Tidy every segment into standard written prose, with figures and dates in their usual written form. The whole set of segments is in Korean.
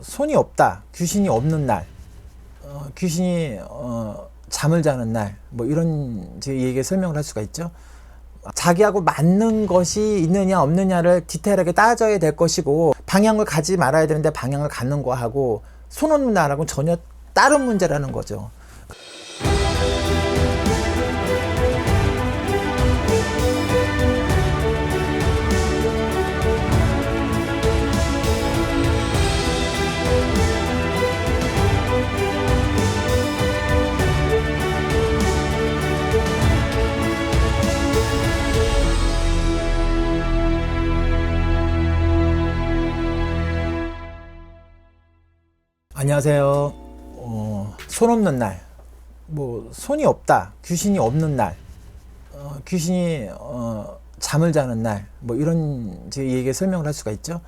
손이 없다, 귀신이 없는 날, 귀신이 잠을 자는 날, 뭐 이런 제 얘기에 설명을 할 수가 있죠. 자기하고 맞는 것이 있느냐 없느냐를 디테일하게 따져야 될 것이고, 방향을 가지 말아야 되는데 방향을 갖는 거하고 손 없는 날하고는 전혀 다른 문제라는 거죠. 안녕하세요. 손 없는 날, 뭐 손이 없다, 귀신이 없는 날, 귀신이 잠을 자는 날, 뭐 이런 제 얘기에 설명을 할 수가 있죠.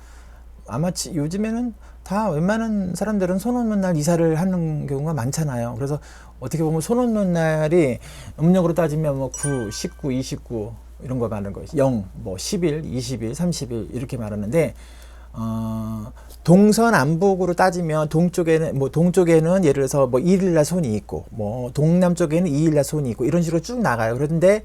아마 요즘에는 다 웬만한 사람들은 손 없는 날 이사를 하는 경우가 많잖아요. 그래서 어떻게 보면 손 없는 날이 음력으로 따지면 뭐 9, 19, 29 이런 거 말하는 거예요. 0, 뭐 10일, 20일, 30일 이렇게 말하는데, 동서남북으로 따지면 동쪽에는 예를 들어서 뭐 1일날 손이 있고, 뭐 동남쪽에는 2일날 손이 있고, 이런 식으로 쭉 나가요. 그런데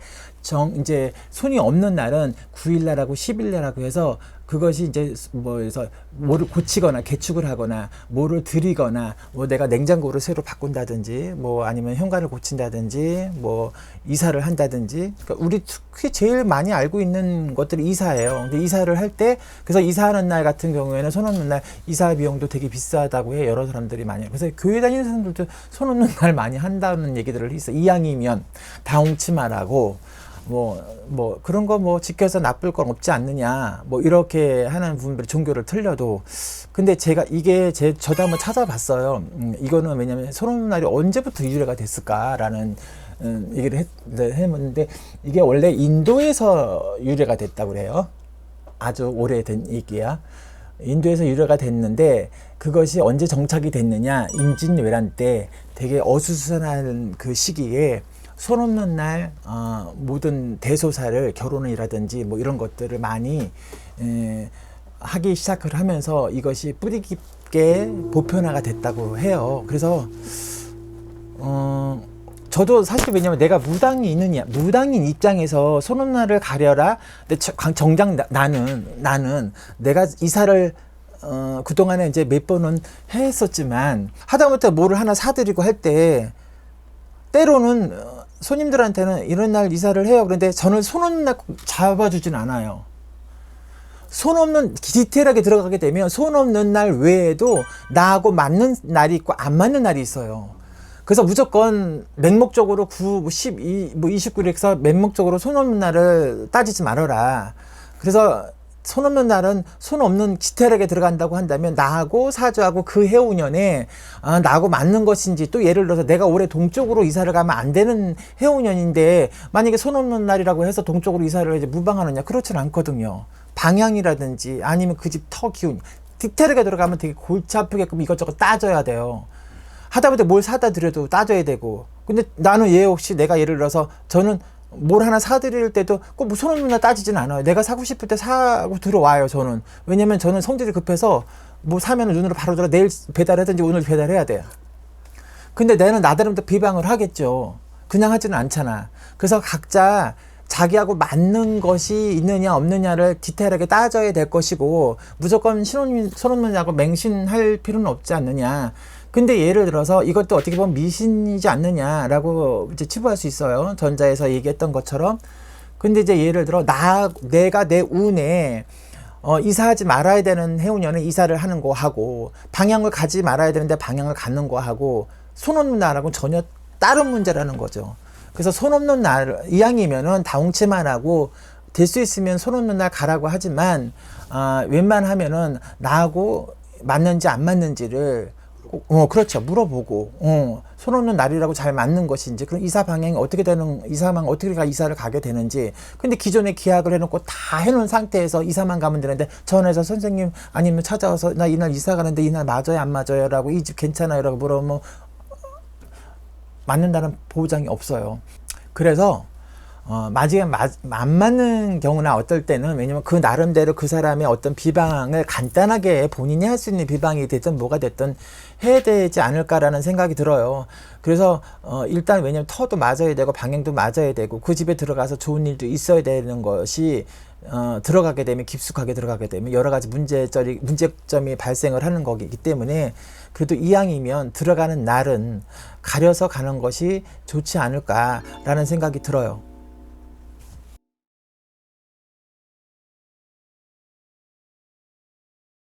이제 손이 없는 날은 9일날하고 10일날하고 해서, 그것이 이제 뭐에서 뭐를 고치거나 개축을 하거나 뭐를 들이거나, 뭐 내가 냉장고를 새로 바꾼다든지, 뭐 아니면 현관을 고친다든지, 뭐 이사를 한다든지. 그러니까 우리 특히 제일 많이 알고 있는 것들이 이사예요. 근데 이사를 할 때, 그래서 이사하는 날 같은 경우에는 손 없는 날 이사 비용도 되게 비싸다고 해, 여러 사람들이 많이. 그래서 교회 다니는 사람들도 손 없는 날 많이 한다는 얘기들을 있어. 이왕이면 다홍치마라고 뭐 그런 거 뭐 지켜서 나쁠 건 없지 않느냐, 뭐 이렇게 하는 분들이 종교를 틀려도. 근데 저도 한번 찾아봤어요. 이거는 왜냐면 손 없는 날이 언제부터 유래가 됐을까라는 얘기를 했는데, 이게 원래 인도에서 유래가 됐다고 그래요. 아주 오래된 얘기야. 인도에서 유래가 됐는데, 그것이 언제 정착이 됐느냐, 임진왜란 때 되게 어수선한 그 시기에 손 없는 날 모든 대소사를, 결혼이라든지 뭐 이런 것들을 많이 하기 시작을 하면서 이것이 뿌리 깊게 보편화가 됐다고 해요. 그래서 저도 사실, 왜냐면 내가 무당인 입장에서 손 없는 날을 가려라. 근데 정작 나는 내가 이사를 그동안에 이제 몇 번은 했었지만, 하다못해 뭐를 하나 사드리고 할 때 때로는 손님들한테는 이런 날 이사를 해요. 그런데 저는 손 없는 날 잡아주진 않아요. 손 없는, 디테일하게 들어가게 되면 손 없는 날 외에도 나하고 맞는 날이 있고 안 맞는 날이 있어요. 그래서 무조건 맹목적으로 9, 12, 뭐 29일에서 맹목적으로 손 없는 날을 따지지 말아라. 그래서 손 없는 날은 손 없는, 디테일하게 들어간다고 한다면 나하고 사주하고 그 해운년에 나하고 맞는 것인지, 또 예를 들어서 내가 올해 동쪽으로 이사를 가면 안 되는 해운년인데 만약에 손 없는 날이라고 해서 동쪽으로 이사를 이제 무방하느냐, 그렇지는 않거든요. 방향이라든지 아니면 그 집 터 기운, 디테일하게 들어가면 되게 골치 아프게끔 이것저것 따져야 돼요. 하다못해 뭘 사다 드려도 따져야 되고. 근데 나는 혹시 내가 예를 들어서 저는 뭘 하나 사드릴 때도 꼭 손 없는 날 따지진 않아요. 내가 사고 싶을 때 사고 들어와요, 저는. 왜냐면 저는 성질이 급해서 뭐 사면 눈으로 바로 들어, 내일 배달하든지 오늘 배달해야 돼요. 근데 내는 나름대로 비방을 하겠죠. 그냥 하지는 않잖아. 그래서 각자 자기하고 맞는 것이 있느냐 없느냐를 디테일하게 따져야 될 것이고, 무조건 손 없는 날하고 맹신할 필요는 없지 않느냐. 근데 예를 들어서 이것도 어떻게 보면 미신이지 않느냐라고 이제 치부할 수 있어요. 전자에서 얘기했던 것처럼. 근데 이제 예를 들어 내가 내 운에 이사하지 말아야 되는 해운년에 이사를 하는 거 하고, 방향을 가지 말아야 되는데 방향을 갖는 거 하고, 손 없는 날하고는 전혀 다른 문제라는 거죠. 그래서 손 없는 날, 이왕이면은 다홍치만 하고, 될 수 있으면 손 없는 날 가라고 하지만, 웬만하면은 나하고 맞는지 안 맞는지를 그렇죠. 물어보고, 손 없는 날이라고 잘 맞는 것인지, 그럼 이사 방향이 어떻게 이사를 가게 되는지. 근데 기존에 계약을 해놓고 다 해놓은 상태에서 이사만 가면 되는데, 전화해서 선생님, 아니면 찾아와서 나 이날 이사 가는데 이날 맞아요, 안 맞아요? 라고, 이 집 괜찮아요? 라고 물어보면, 맞는다는 보장이 없어요. 그래서, 맞으면 안 맞는 경우나 어떨 때는, 왜냐면 그 나름대로 그 사람의 어떤 비방을 간단하게 본인이 할 수 있는 비방이 됐든 뭐가 됐든 해야 되지 않을까라는 생각이 들어요. 그래서 일단 왜냐면 터도 맞아야 되고 방향도 맞아야 되고 그 집에 들어가서 좋은 일도 있어야 되는 것이, 들어가게 되면, 깊숙하게 들어가게 되면 여러 가지 문제점이 발생을 하는 거기 때문에, 그래도 이왕이면 들어가는 날은 가려서 가는 것이 좋지 않을까라는 생각이 들어요.